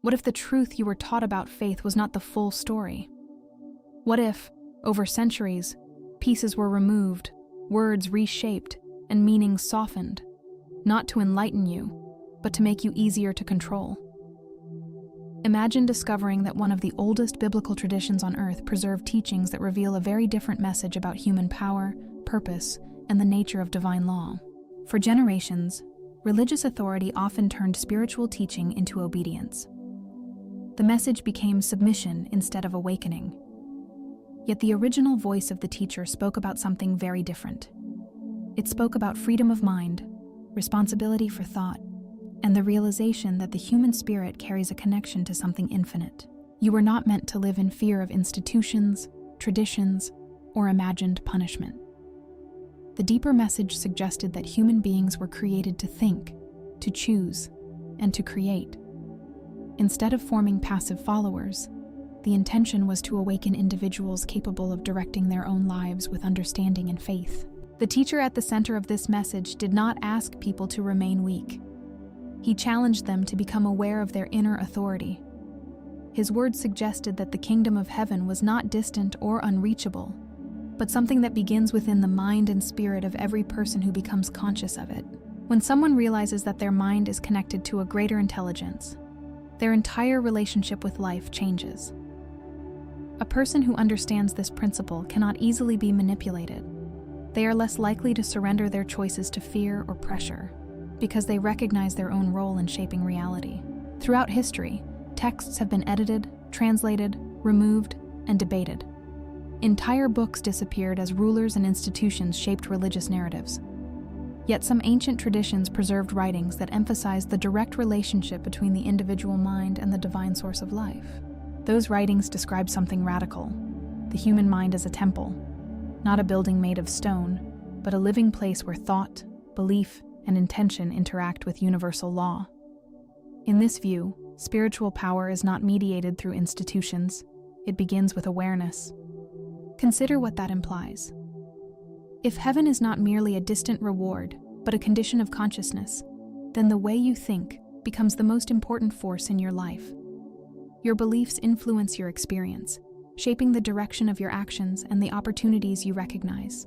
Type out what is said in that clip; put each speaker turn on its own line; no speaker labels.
What if the truth you were taught about faith was not the full story? What if, over centuries, pieces were removed, words reshaped, and meanings softened, not to enlighten you, but to make you easier to control? Imagine discovering that one of the oldest biblical traditions on earth preserved teachings that reveal a very different message about human power, purpose, and the nature of divine law. For generations, religious authority often turned spiritual teaching into obedience. The message became submission instead of awakening. Yet the original voice of the teacher spoke about something very different. It spoke about freedom of mind, responsibility for thought, and the realization that the human spirit carries a connection to something infinite. You were not meant to live in fear of institutions, traditions, or imagined punishment. The deeper message suggested that human beings were created to think, to choose, and to create. Instead of forming passive followers, the intention was to awaken individuals capable of directing their own lives with understanding and faith. The teacher at the center of this message did not ask people to remain weak. He challenged them to become aware of their inner authority. His words suggested that the kingdom of heaven was not distant or unreachable, but something that begins within the mind and spirit of every person who becomes conscious of it. When someone realizes that their mind is connected to a greater intelligence, their entire relationship with life changes. A person who understands this principle cannot easily be manipulated. They are less likely to surrender their choices to fear or pressure, because they recognize their own role in shaping reality. Throughout history, texts have been edited, translated, removed, and debated. Entire books disappeared as rulers and institutions shaped religious narratives. Yet some ancient traditions preserved writings that emphasized the direct relationship between the individual mind and the divine source of life. Those writings describe something radical. The human mind as a temple, not a building made of stone, but a living place where thought, belief, and intention interact with universal law. In this view, spiritual power is not mediated through institutions. It begins with awareness. Consider what that implies. If heaven is not merely a distant reward, but a condition of consciousness, then the way you think becomes the most important force in your life. Your beliefs influence your experience, shaping the direction of your actions and the opportunities you recognize.